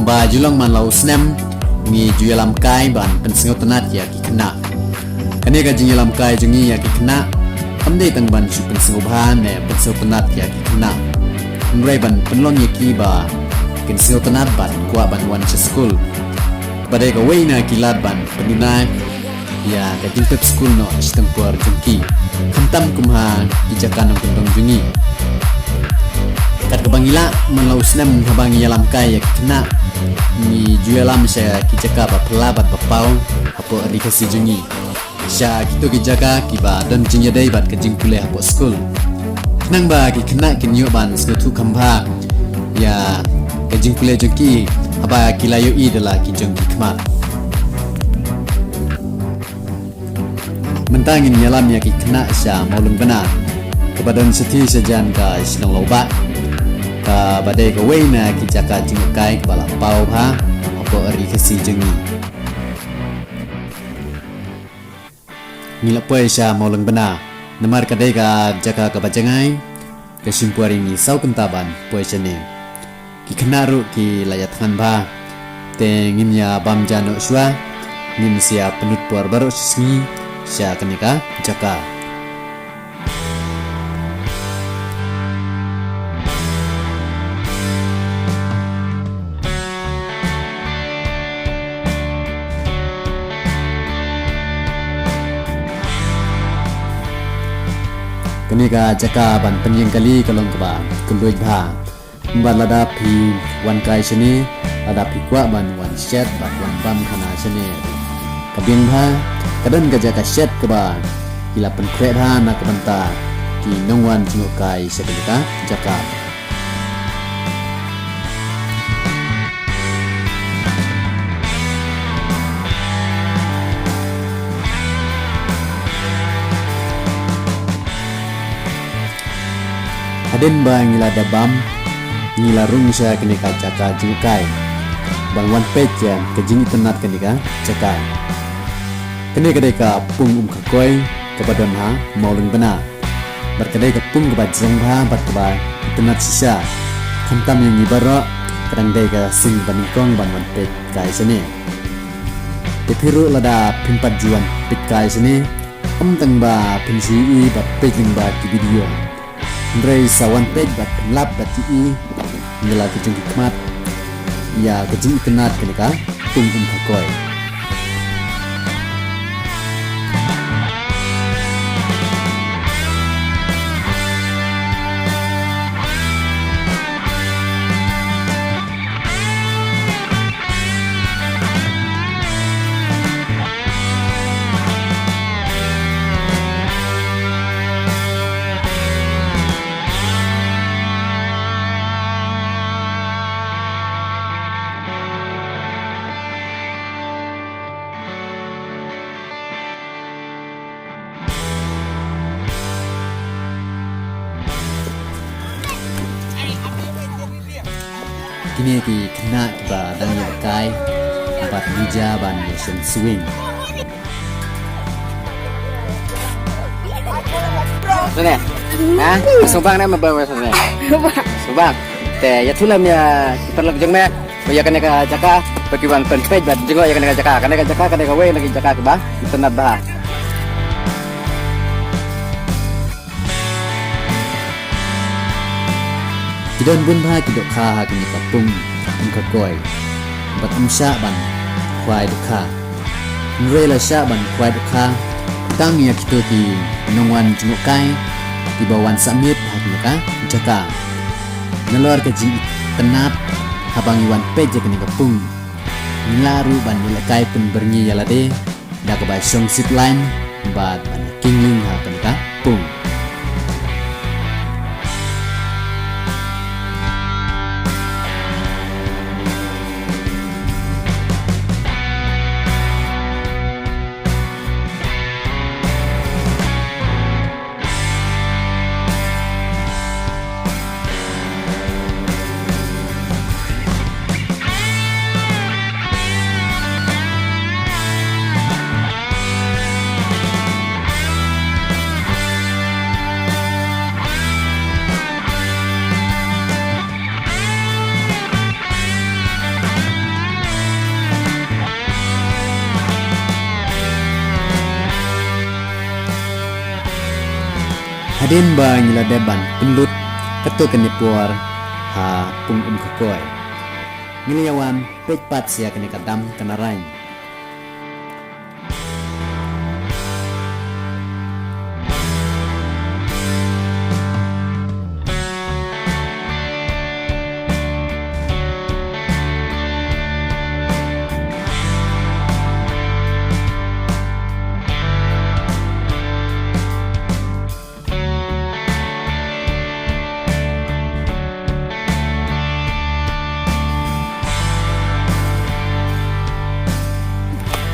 ba julang man lau snem ngi juyalam kai ban pensingo tenat ya ki kena kane ka jinyalam kai jungi ya ki kena amde tang ban su pensingo ba ne pensingo tenat ya ki kena mrai ban penlong ya ki ba pensingo tenat ban kwa ban wan school badai ka weina kilat ban penuna ya ka jingpep school no istang puar jungki khantam kumha kijakan ng kundong jungi kat kabangila manlau snem habangi yalam kai ya kena ni jualam saya kijaka ba pelabat ba pau apo adikasi jungi sya gitu kijaka kiba dan jinya dai bat kejing kuliah apo school nang ba ki kena kinyo ban skutu kamba ya kejing kuliah jungi aba kilayo i dala kijong kikmat mentangin yalam ya ki kena sya maulung benar kepada seti sejan ka sinong loba ka badai ka weina ki jaka jingkai bala pau ha apo eri kasi jengi ngila poe sya maulung bena namar kadai ka jaka ka bajangai ka simpuari ni sau kentaban poe sene ki kenaru ki layathan ba te ngimnya bam jano shwa ngim sia penut puar baru sisngi sya kenika jaka kenika jaka ban penyeng kali kalong keba kunduj bha mbat lada pi wan kai sini lada pi kwa ban wan shet bat wan bam khana sini kabing bha kadan ga jaka shet keba ila pen kre bha na kabanta ki nongwan jingo kai sekenika jaka Aden ba ngila dabam ngila rung sya kenika jaka jingkai bang wan page ya kejing tenat kenika jaka kenika deka pung kakoi kebadan ha maulung bena berkedai ke pung kebat jong ha bat keba tenat sisa khantam yang ibara kadang deka sing baningkong bang wan page kai sini tepiru lada pimpat juan page kai sini tang ba pinsi i bat page ba ki video Ndrei sawan page bat lap bat i ngila kejung hikmat ya kejung kenat kenika tungkum kakoi kini ki kena ba dang ya kai bat bija ban motion swing sini ha subang na mabawa sini subang te ya thulam ya perlak jeng me ya kana ka jaka bagi wan pen page bat jengo ya kana ka jaka kana ka we lagi jaka ke ba tenat bah Kidon bun bha kidok kha ha kini kapung ka koi bat sya ban kwai dukha nrela sya ban kwai dukha tang ya kito ki nongwan jenguk kai di bawan samit ha kini ka jaka nalor ka ji tenat habang iwan peje kini kapung nilaru ban nila kai pun bernyi yalade da ka bai song sit line bat ban kingling ha kini ka pung kadin ba ngila deban penlut ketu kenipuar ha pung kekoi ngiliawan pekpat sia kene kadam kenarain.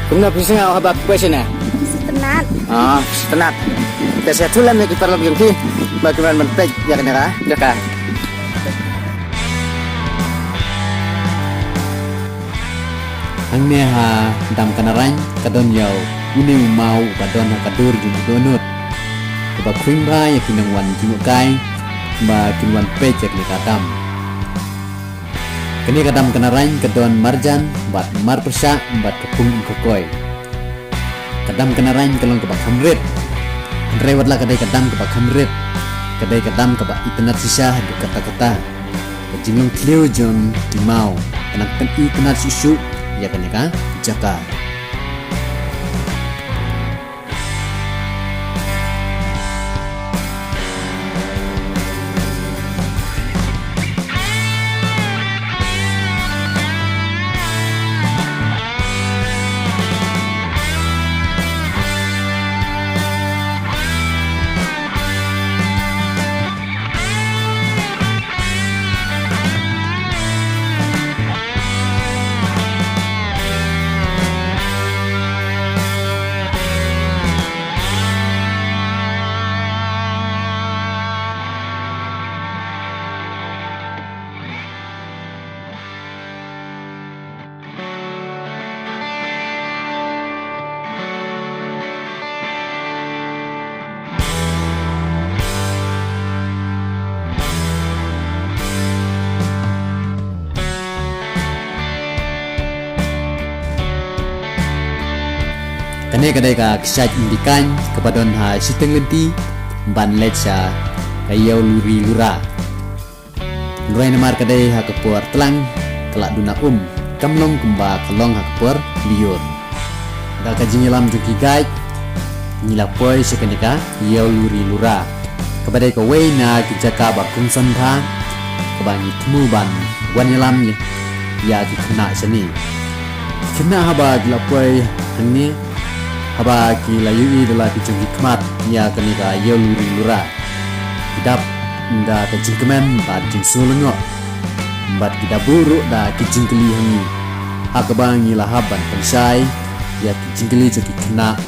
Kumna pisang ako habak question na. Tenat. Tenat. Kasi tulam na kita lagi ki. Bagaimana menpek ya kenara? Jaka. Ang neha dam kanarain kadon yaw uning mau badon ha kadur jung donut ba khring ba ya kinang wan jung kai ba kinwan pejek ni kadam kini kadam kanarain kadon marjan bat mar persa bat kepung kokoi kadam kanarain kalong ke bak hamrit rewat lah kadai kadam ke bak hamrit kadai kadam ke bak ipenat sisa du kata-kata jinglong kliu jung di mau kanang kan ipenat susu ya kan ka jaka kane kadai ka kisah indikan kepadon ha siteng lenti ban lecha kayau luri lura lurai namar kadai ha kepuar telang kelak duna kamlong kemba kelong ha kepuar liur da kajing lam juki gai nila poi sekenika yau luri lura kepadai ka weina kijaka bakung santha kebangi temu ban wan lam ya ki kena seni kena haba gila poi hangni haba ki layu adalah kijung hikmat ya kenika yau luri lura hidap nda kijing kemen bat jing sulengok bat kita buruk da kijing keli hangi hakabangi lahaban pensai ya kijing keli jadi kena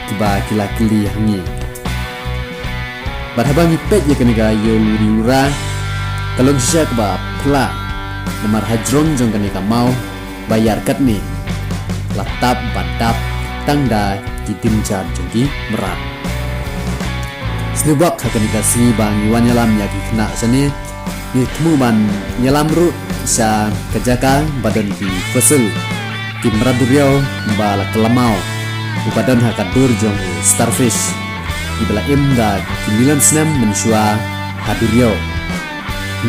tiba kila keli hangi bat habangi pet ya kenika yau luri lura kalau sisa keba pela nomor hajrong jong kenika mau bayar kat ni latap badap tangda kitim jar jengki merat snubak hakan dikasih bang iwan nyalam ya kena seni ni temu ban nyalam ru sa kejaka badan ki fasil ki merat duriau bala kelamau upadan hakan dur jong starfish ibala imda ki milan snam mensua haduriau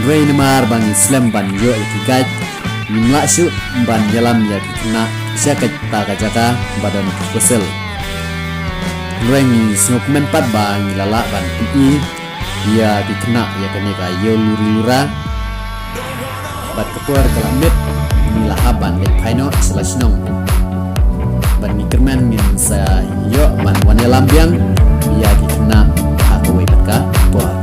ndrei nemar bang islam ban yo ki gaj nimla syu ban nyalam ya kena siakat tak kajaka badan kesel rengi snokmen pat bang lala ban pi ia dikena ya kenika yo luri lura bat kepuar kelamit milahaban lek paino selasnong ban mikerman min sa yo ban wan lambiang ia dikena aku wetka por